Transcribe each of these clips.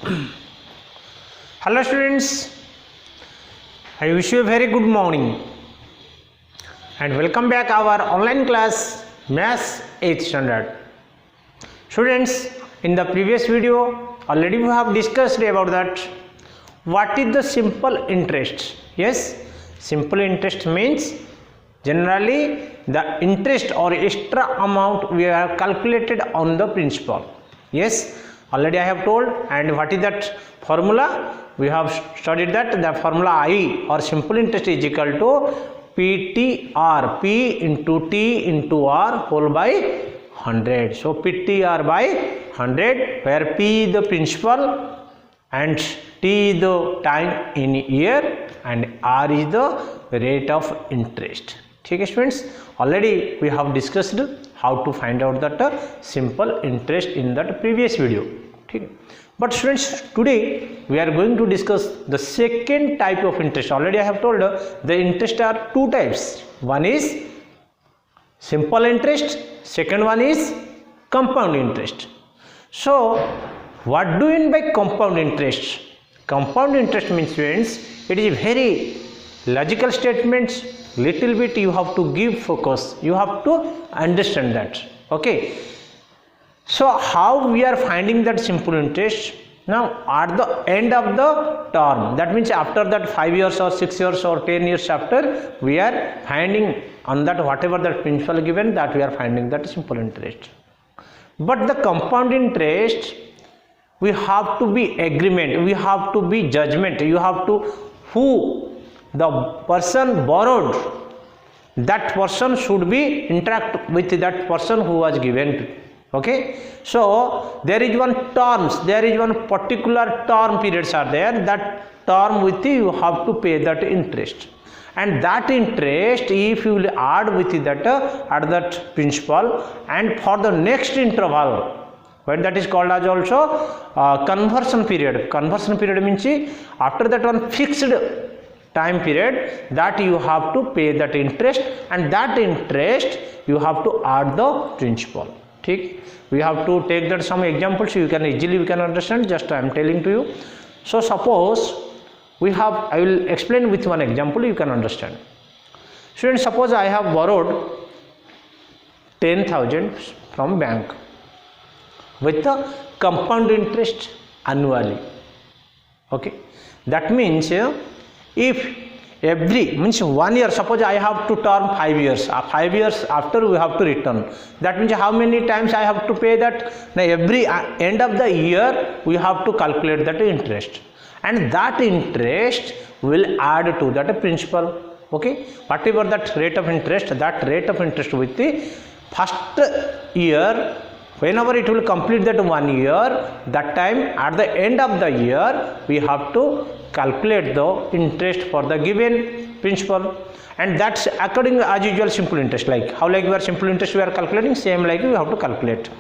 Hello students, I wish you a very good morning and welcome back our online class Maths 8th standard. Students, in the previous video already we have discussed about that what is the simple interest. Yes, simple interest means generally the interest or extra amount we have calculated on the principal. Yes, already I have told, and what is that formula? We have studied that the formula I or simple interest is equal to PTR, P into T into R whole by 100. So PTR by 100, where P is the principal and T is the time in year and R is the rate of interest. Okay students, already we have discussed how to find out that simple interest in that previous video. Okay. But students, today we are going to discuss the second type of interest. Already I have told the interest are two types. One is simple interest, second one is compound interest. So what do you mean by compound interest? Compound interest means, students, it is very logical statements. Little bit you have to give focus, you have to understand that. Okay, so how we are finding that simple interest? Now at the end of the term, that means after that 5 years or 6 years or 10 years after, we are finding on that whatever that principal given, that we are finding that simple interest. But the compound interest, we have to be agreement, we have to be judgment, you have to who the person borrowed, that person should be interact with that person who was given. Okay, so there is one terms, there is one particular term periods are there, that term with you have to pay that interest, and that interest if you will add with that at that principal, and for the next interval, when that is called as also conversion period. Conversion period means after that one fixed time period that you have to pay that interest, and that interest you have to add the principal. Okay, we have to take that some examples, you can easily we can understand, just I am telling to you. So suppose we have, I will explain with one example, you can understand. Students, suppose I have borrowed 10,000 from bank with the compound interest annually. Okay, that means if every means 1 year, suppose I have to term 5 years, 5 years after we have to return, that means how many times I have to pay that? Now every end of the year we have to calculate that interest, and that interest will add to that principal. Okay, whatever that rate of interest, that rate of interest with the first year, whenever it will complete that 1 year, that time at the end of the year we have to calculate the interest for the given principal, and that's according as usual simple interest, like how like we are simple interest we are calculating, same like we have to calculate.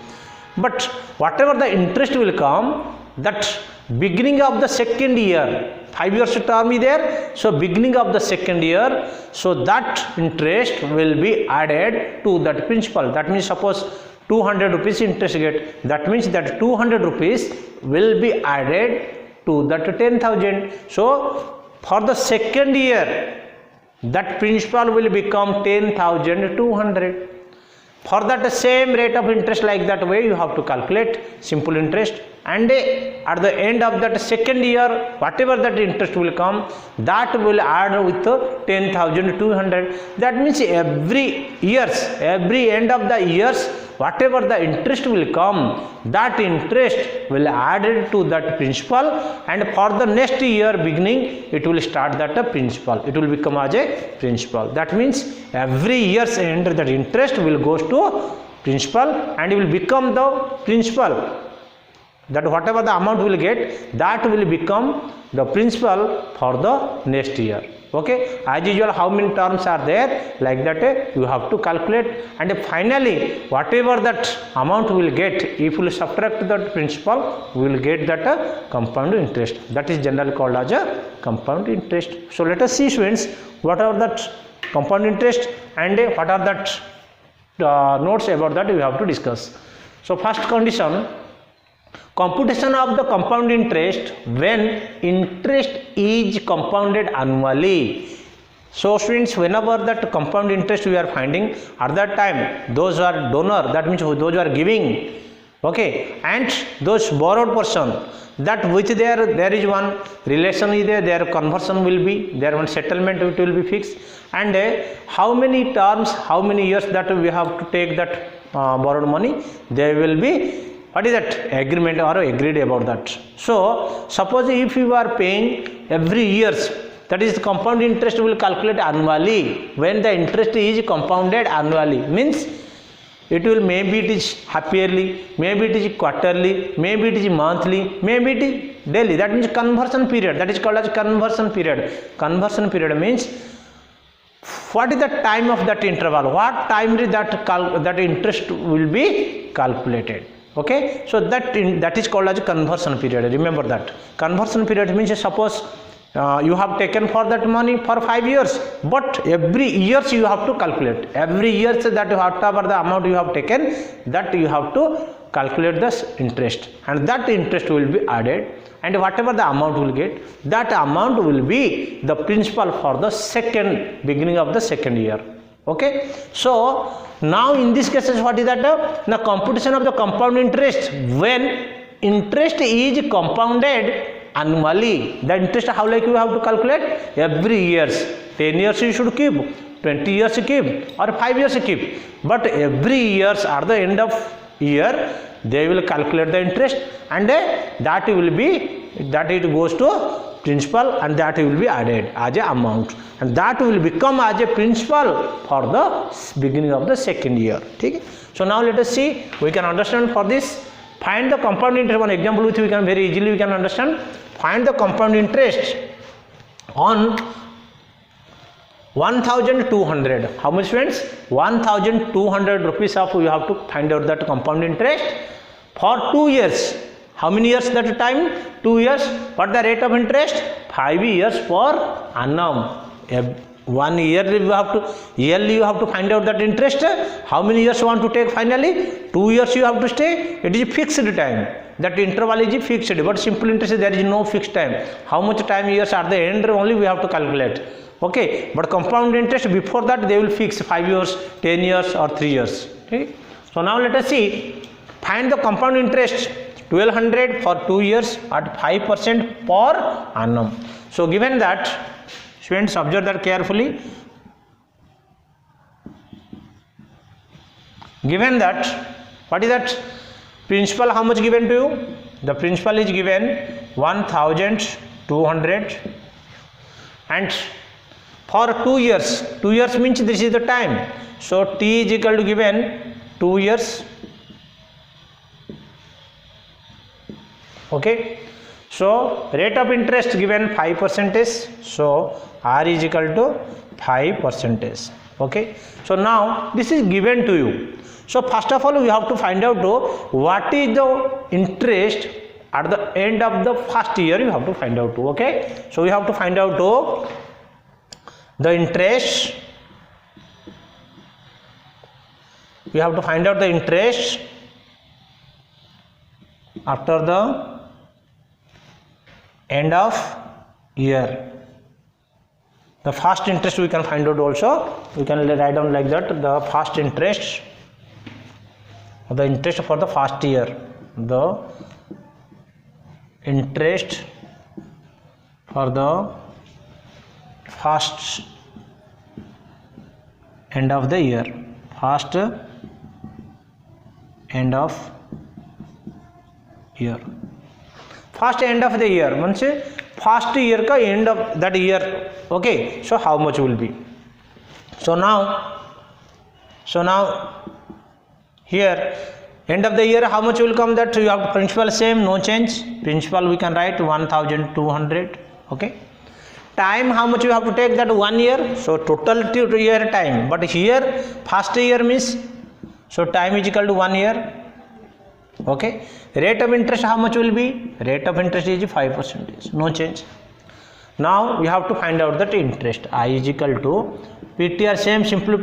But whatever the interest will come, that beginning of the second year, 5 years term is there, so beginning of the second year, so that interest will be added to that principal. That means suppose 200 rupees interest get, that means that 200 rupees will be added to that 10,000. So for the second year that principal will become 10,200. For that same rate of interest, like that way you have to calculate simple interest, and at the end of that second year whatever that interest will come, that will add with 10,200. That means every years, every end of the years, whatever the interest will come, that interest will add to that principal, and for the next year beginning it will start that principal, it will become as a principal. That means every year's end that interest will goes to principal and it will become the principal, that whatever the amount will get, that will become the principal for the next year. Okay, as usual how many terms are there, like that you have to calculate, and finally whatever that amount will get, if you subtract that principal, we will get that compound interest, that is generally called as a compound interest. So let us see students, what are that compound interest and what are that notes about that we have to discuss. So first condition, computation of the compound interest when interest is compounded annually. So students, whenever that compound interest we are finding, at that time those are donor, that means those who are giving, okay, and those borrowed person, that with there is one relation is there, their conversion will be there, one settlement it will be fixed, and how many terms, how many years that we have to take that borrowed money, there will be what is that agreement or agreed about that. So suppose if you are paying every years, that is the compound interest will calculate annually. When the interest is compounded annually, means it will, maybe it is half yearly, maybe it is quarterly, maybe it is monthly, maybe it is daily. That means conversion period, that is called as conversion period. Conversion period means what is the time of that interval, what time is that interest will be calculated. Okay, so that is called as conversion period. Remember that conversion period means, suppose you have taken for that money for 5 years, but every years you have to calculate, every years that whatever the amount you have taken, that you have to calculate this interest, and that interest will be added, and whatever the amount will get, that amount will be the principal for the beginning of the second year. Okay, so now in this cases, what is that? The computation of the compound interest when interest is compounded annually. The interest, how like you have to calculate? Every years, 10 years you should keep, 20 years you keep, or 5 years you keep, but every years at the end of year they will calculate the interest, and that will be, that it goes to principal, and that will be added as a amount, and that will become as a principal for the beginning of the second year. Okay? So now let us see, we can understand for this. Find the compound interest. One example which we can very easily we can understand. Find the compound interest on 1200. How much friends? 1200 rupees of you have to find out that compound interest for 2 years. How many years that time? 2 years. What the rate of interest? 5 years per annum. 1 year you have to, yearly you have to find out that interest. How many years you want to take finally? 2 years you have to stay. It is fixed time. That interval is fixed, but simple interest there is no fixed time. How much time years at the end only we have to calculate. Okay, but compound interest before that they will fix 5 years, 10 years or 3 years. Okay? So now let us see, find the compound interest 1200 for 2 years at 5% per annum. So given that, students observe that carefully. Given that, what is that principal, how much given to you? The principal is given 1200, and for 2 years, 2 years means this is the time. So T is equal to given 2 years. Okay, so rate of interest given 5%, so R is equal to 5%. Okay, so now this is given to you. So first of all we have to find out what is the interest at the end of the first year. You have to find out. Okay, so we have to find out the interest. We have to find out the interest after the end of year. The first interest we can find out also. We can write down like that, the first interest, the interest for the first year, the interest for the first end of the year, first end of year. First end of the year means first year ka end of that year. Okay, so how much will be? So now here end of the year how much will come? That you have principal same, no change. Principal we can write 1200. Okay, time how much you have to take? That 1 year. So total 2 year time, but here first year means, so time is equal to 1 year. Okay, rate of interest how much will be? Rate of interest is 5%, no change. Now we have to find out that interest. I is equal to PTR, same simple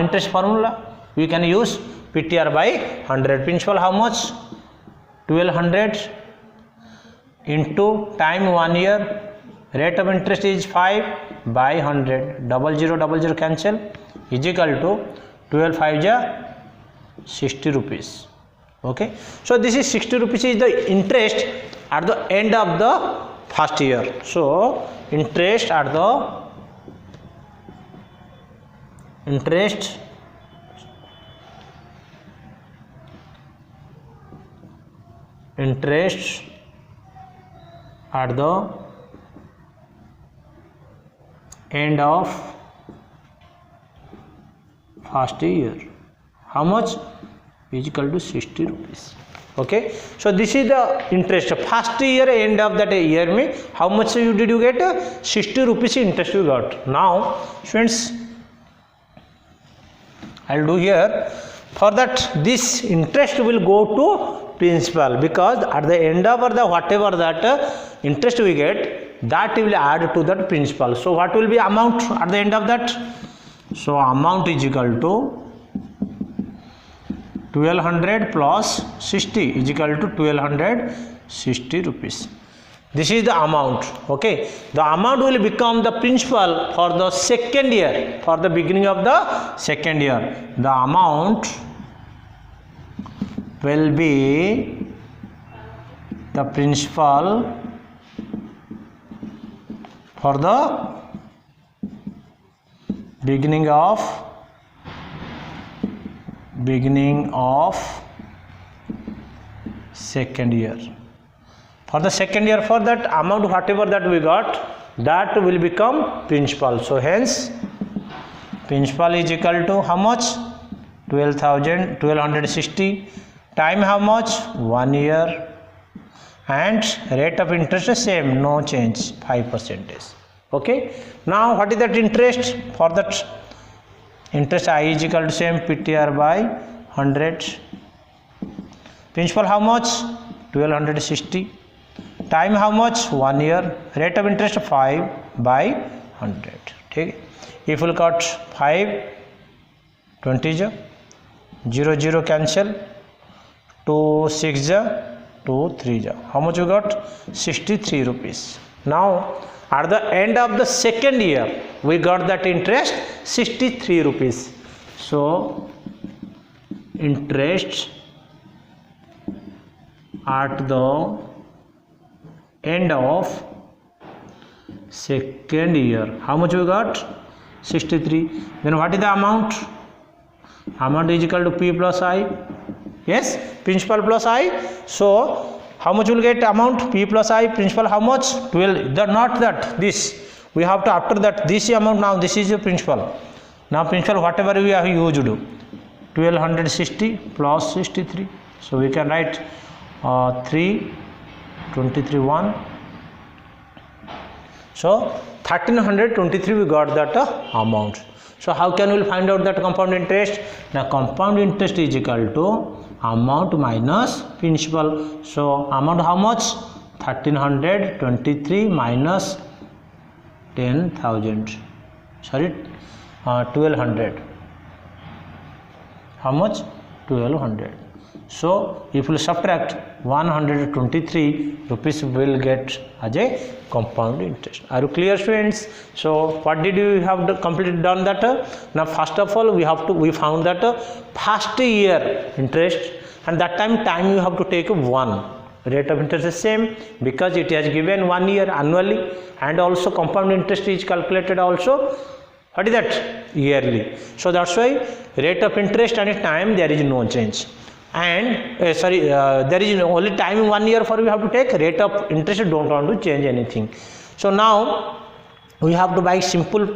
interest formula we can use, PTR by 100. Principal how much? 1200 into time 1 year, rate of interest is 5 by 100, 0000 cancel, is equal to 12 5 ja 60 rupees. Okay, so this is 60 rupees is the interest at the end of the first year. So interest at the interest at the end of first year, how much? Is equal to 60 rupees. Okay, so this is the interest first year, end of that year में how much did you get? 60 rupees interest you got. Now students, I'll do here, for that this interest will go to principal, because at the end of the whatever that interest we get, that will add to that principal. So what will be amount at the end of that? So amount is equal to 1200 plus 60 is equal to 1260 rupees. This is the amount. Okay, the amount will become the principal for the second year, for the beginning of the second year. The amount will be the principal for the beginning of second year. For the second year, for that amount whatever that we got, that will become principal. So hence principal is equal to how much? 1260. Time how much? 1 year. And rate of interest is same, no change, 5%. Okay, now what is that interest? For that interest I is equal to same PTR by 100. Principal how much? 1260. Time how much? 1 year. Rate of interest 5 by 100. ठीक, if you got 5 20 ja 0 0 cancel, 2 6 ja 2 3 ja, how much you got? 63 rupees. Now at the end of the second year we got that interest 63 rupees. So interest at the end of second year, how much we got? 63. Then what is the amount? Amount is equal to P plus I. Yes, principal plus I. So how much will get amount? P plus I, principal how much? 12. Not that, this we have to, after that this amount, now this is your principal. Now principal whatever we have used, 1260 plus 63. So we can write 3 23 1. So 1323 we got that amount. So how can we find out that compound interest? Now compound interest is equal to amount minus principal. So amount how much? 1323 minus 10,000. Sorry, 1200. How much? 1200. So if we subtract 123 rupees, will get as a compound interest. Are you clear, students? So what did you have completed done that? Now first of all we found that first year interest, and that time you have to take 1. Rate of interest is same because it has given 1 year annually, and also compound interest is calculated also. What is that? Yearly. So that's why rate of interest and time there is no change. And there is only time 1 year for we have to take. Rate of interest don't want to change anything. So now we have to buy simple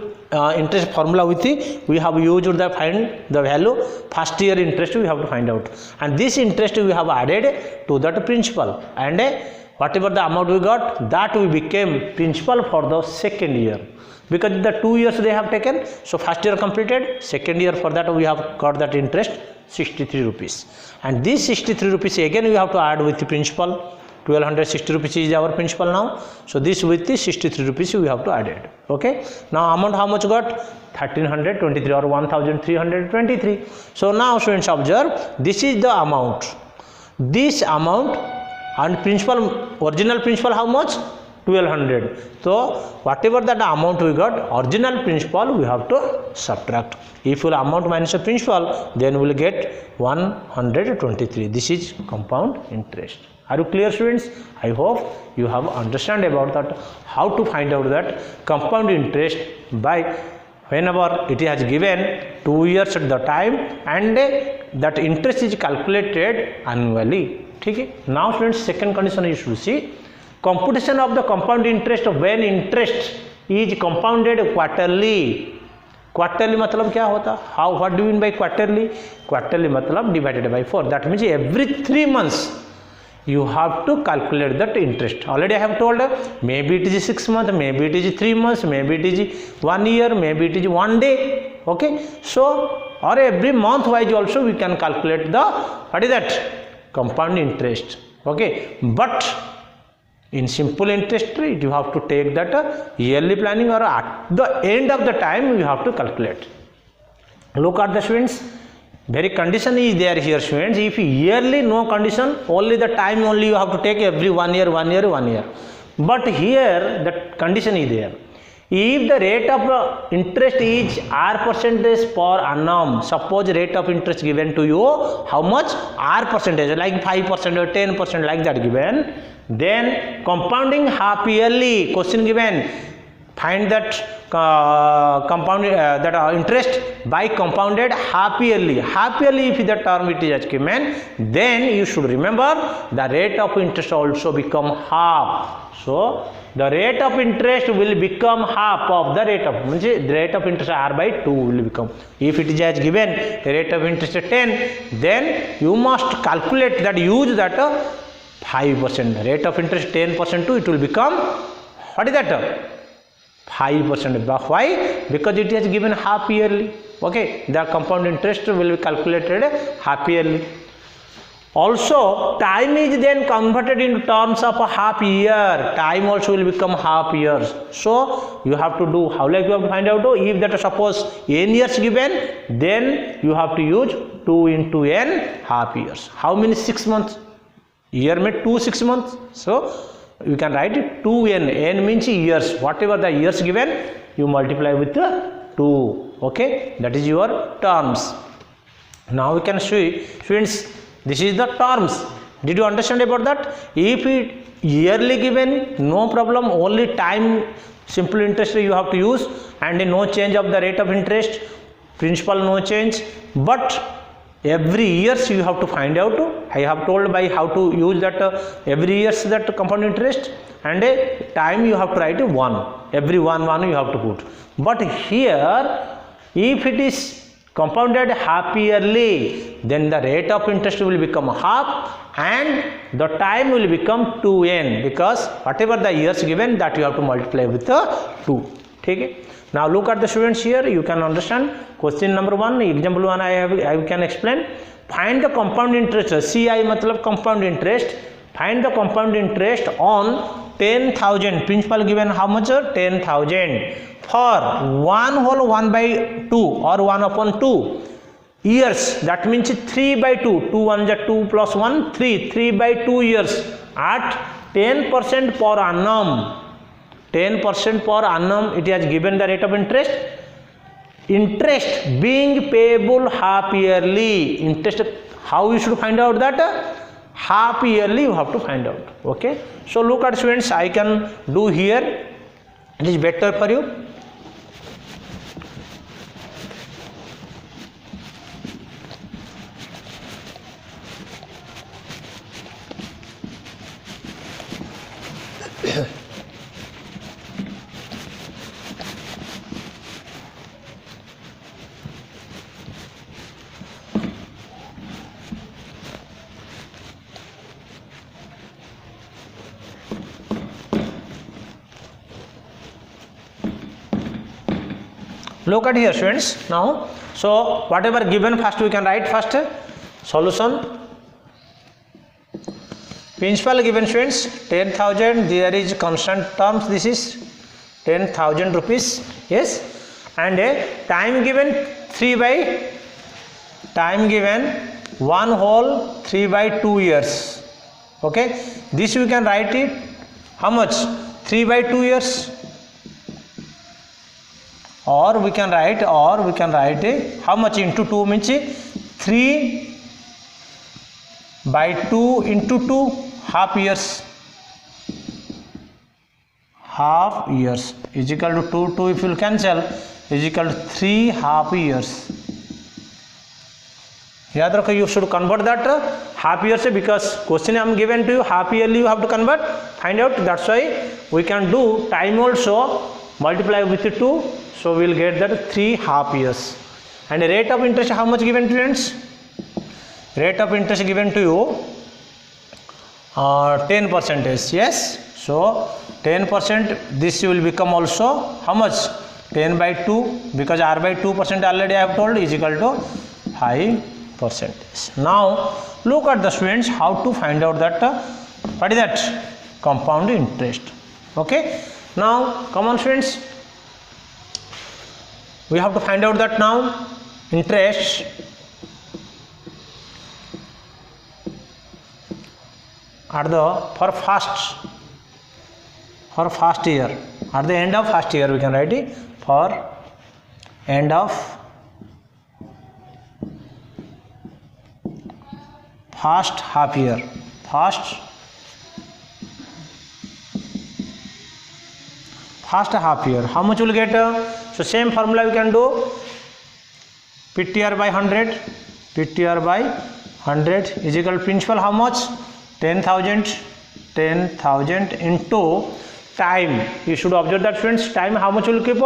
interest formula with it. We have used the find the value first year interest we have to find out, and this interest we have added to that principal, and whatever the amount we got, that we became principal for the second year, because the 2 years they have taken. So first year completed, second year for that we have got that interest 63 rupees, and this 63 rupees again we have to add with the principal. 1260 rupees is our principal now. So this with the 63 rupees we have to add it. Okay, now amount how much got? 1323 or 1323. So now students observe, this is the amount. This amount and principal, original principal how much? 1200. So whatever that amount we got, original principal we have to subtract. If you amount minus the principal, then we will get 123. This is compound interest. Are you clear, students? I hope you have understand about that, how to find out that compound interest by whenever it has given 2 years at the time and that interest is calculated annually. Okay? Now students, second condition you should see computation of the compound interest when interest is compounded quarterly. Quarterly मतलब क्या होता? How, what do mean by quarterly? Quarterly मतलब divided by 4. That means every 3 months you have to calculate that interest. Already I have told, maybe it is 6 months, maybe it is 3 months, maybe it is 1 year, maybe it is 1 day. Okay, so or every month wise also we can calculate the, what is that, compound interest. Okay, but in simple interest rate you have to take that yearly planning, or at the end of the time you have to calculate. Look at the students, very condition is there here students. If yearly no condition, only the time only you have to take every 1 year, 1 year, 1 year. But here the condition is there. If the rate of interest is r% per annum, suppose rate of interest given to you how much, r%, like 5% or 10% like that given, then compounding half yearly, question given, find that compound that interest by compounded half yearly. Half yearly if the term it is given, then you should remember the rate of interest also become half. So the rate of interest will become half of the rate of, means the rate of interest r by 2 will become. If it is as given rate of interest 10, then you must calculate that, use that 5%. Rate of interest 10% to it will become, what is that, 5%. Why? Because it is given half yearly. Okay, the compound interest will be calculated half yearly. Also time is then converted into terms of a half year. Time also will become half years. So you have to do, how like you have to find out, if that suppose n years given, then you have to use 2 into n half years. How many? 6 months. Year में 2 6 months. So you can write it 2n. N means years. Whatever the years given, you multiply with 2. Okay, that is your terms. Now we can see, students, this is the terms. Did you understand about that? If it yearly given, no problem, only time simple interest you have to use, and no change of the rate of interest, principal no change, but every years you have to find out. I have told by how to use that every years that compound interest, and time you have to write 1, every 1 you have to put. But here if it is compounded half yearly, then the rate of interest will become half and the time will become 2n, because whatever the years given, that you have to multiply with 2. Okay. Now look at the students here, you can understand. Question number 1, example 1 I can explain. Find the compound interest. CI matlab compound interest. Find the compound interest on 10,000. Principal given how much? 10,000 for 1 whole 1 by 2 or 1 upon 2 years. That means 3 by 2. 2 1 is 2 plus 1 3. 3 by 2 years at 10% per annum. 10% per annum it has given the rate of interest. Interest being payable half yearly. Interest, how you should find out that? Half yearly you have to find out. Okay. So look at students, I can do here. It is better for you. Look at here students now. So whatever given, first we can write first solution. Principal given students 10,000, there is constant terms, this is 10,000 rupees, yes, and time given 3 by, time given 1 whole 3 by 2 years, Okay, this we can write it how much, 3 by 2 years, or we can write it how much into 2 means 3 by 2 into 2 half years is equal to 2 if you will cancel is equal to 3 half years. याद रखो, you should convert that half years because question I am given to you half yearly you have to convert, find out. That's why we can do time also, multiply with 2, so we will get that 3 half years. And rate of interest how much given to students? Rate of interest given to you 10%. Yes, so 10%, this will become also how much, 10 by 2 because r by 2% already I have told is equal to 5%. Now look at the students how to find out that what is that compound interest. Okay, now come on students, we have to find out that now interest at the for first year, at the end of first year we can write it for end of first half year, first half year, how much will get? So same formula we can do, PTR by 100, PTR by 100 is equal to principal how much, 10,000 into time. You should observe that students, time how much will keep?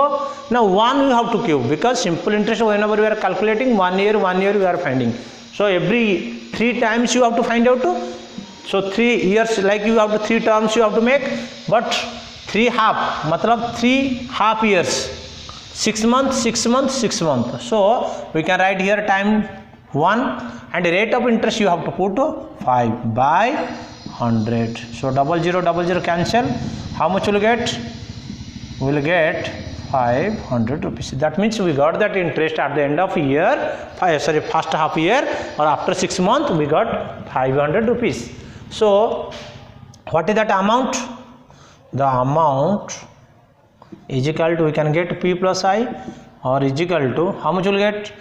Now 1 you have to keep because simple interest whenever we are calculating 1 year we are finding. So every 3 times you have to find out. So 3 years like you have to 3 terms you have to make, but 3 half matlab 3 half years, 6 months. So we can write here time 1 and rate of interest you have to put 5 by 100. So 00 cancel, how much will get? We will get 500 rupees. That means we got that interest at the end of year, first half year or after 6 months we got 500 rupees. So what is that amount? The amount is equal to, we can get P plus I or is equal to how much will get?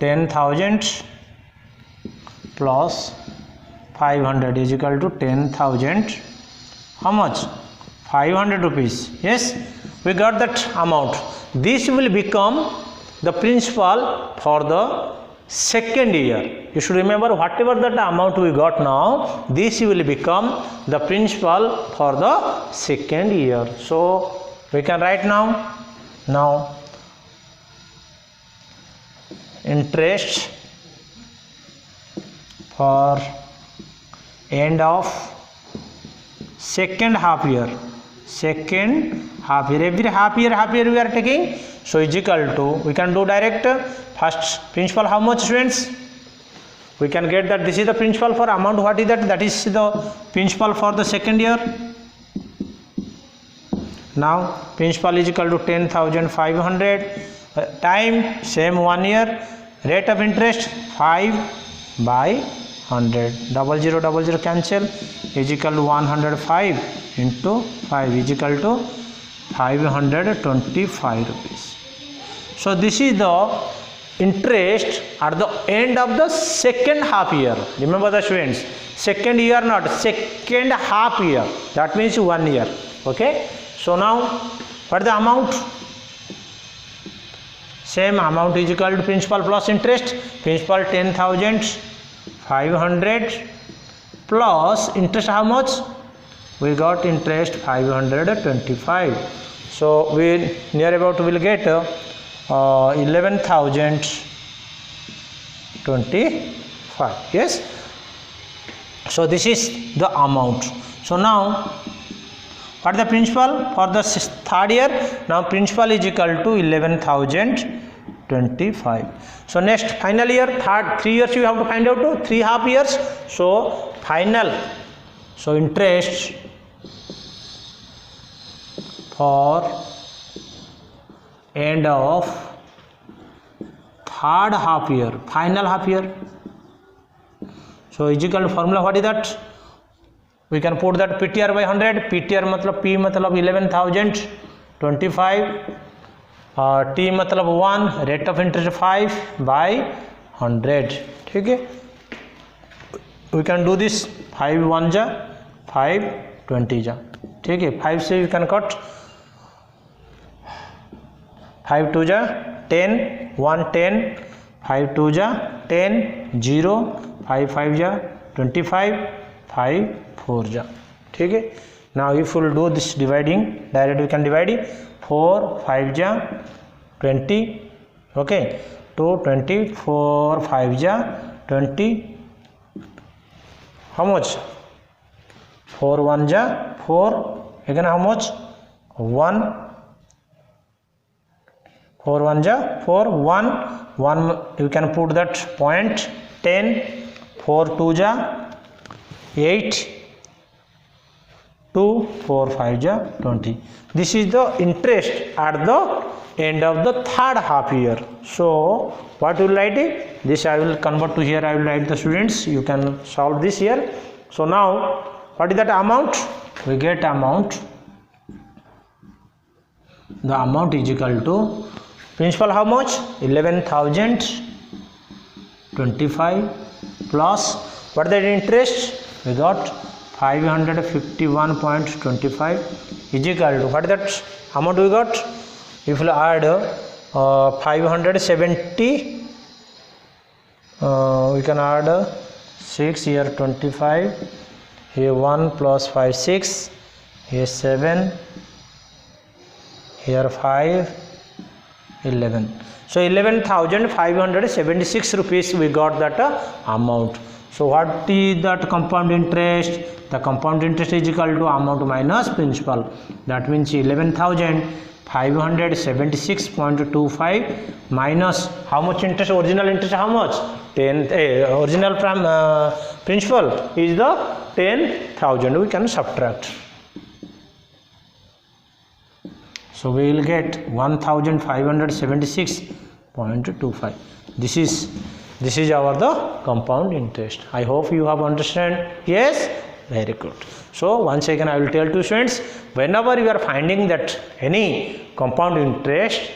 10,000 plus 500 is equal to 10,000. How much? 500 rupees. Yes, we got that amount. This will become the principal for the second year. You should remember whatever that amount we got now, this will become the principal for the second year. So we can write now interest for end of second half year, every half year we are taking, so is equal to, we can do direct first principal how much students, we can get that this is the principal for amount, what is that, that is the principal for the second year. Now principal is equal to 10,500, time same 1 year, rate of interest 5 by 100, 00 cancel is equal to 105 into 5 is equal to 525 rupees. So this is the interest at the end of the second half year. Remember the students, second year not second half year, that means 1 year. Okay, so now what is the amount? Same amount is equal to principal plus interest, principal 10,500 plus interest how much? We got interest 525. So we near about will get 11,025. Yes, so this is the amount. So now what is the principal for the third year? Now principal is equal to 11,025. So next final year, 3 years you have to find out 3 half years. So final, so interest for end of third half year, final half year. So is equal to formula, what is that? we can put that PTR by 100. PTR मतलब P मतलब 11,000, 25, T मतलब 1, rate of interest 5 by 100. ठीक है, we can do this 5 1 जा 5 20 जा. ठीक है, 5 से you can cut, 5 2 जा 10, 1 10, 5 2 जा 10, 0, 5 5 जा 25, 5 4 जा. ठीक है, now if we will do this dividing, directly we can divide 4 5 जा 20, okay, 2 20, 4 5 जा 20, how much, 4 1 जा 4, again how much, 1, 4 1 जा 4, 1 1, you can put that point 10, 4 2 जा 8, 2 4 5 ja 20. This is the interest at the end of the third half year. So what will write it? This I will convert to here. I will write the students. You can solve this here. So now what is that amount? We get amount. The amount is equal to principal how much? 11,025 plus what is that interest? We got 551.25 is equal to what is that amount we got? If we add 570, we can add 6 here, 25 here, 1 plus 5 6 here, 7 here, 5 11. So 11,576 rupees we got that amount. So what is that compound interest? The compound interest is equal to amount minus principal. That means 11,576.25 minus how much interest? Original interest how much? 10. Original from principal is the 10,000. We can subtract. So we will get 1,576.25. This is our the compound interest. I hope you have understand. Yes, very good. So once again I will tell to students, whenever you are finding that any compound interest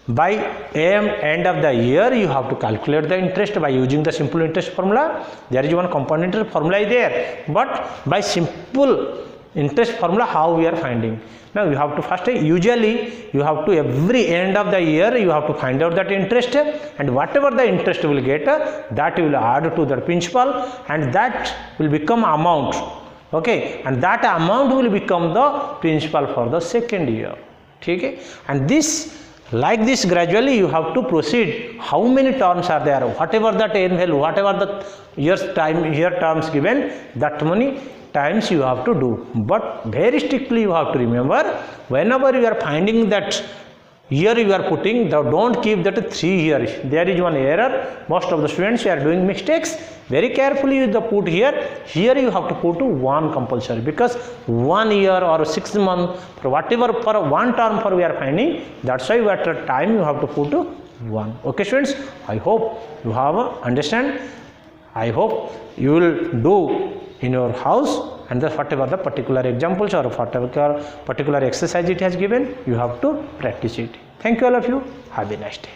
by end of the year, you have to calculate the interest by using the simple interest formula. There is one compound interest formula is there, but by simple interest formula how we are finding. Now you have to first, usually you have to every end of the year you have to find out that interest, and whatever the interest will get, that you will add to the principal, and that will become amount. Okay, and that amount will become the principal for the second year. Okay, and this like this gradually you have to proceed. How many terms are there? Whatever the n value, whatever the years time here terms given, that many times you have to do. But very strictly you have to remember, whenever you are finding that year you are putting, don't keep that 3 years. There is one error. Most of the students are doing mistakes. Very carefully you put here. Here you have to put 1 compulsory, because 1 year or 6 months for whatever for one term for we are finding. That's why at a time you have to put 1. Okay students, I hope you have understand. I hope you will do in your house, and whatever the particular examples or whatever particular exercise it has given, you have to practice it. Thank you all of you. Have a nice day.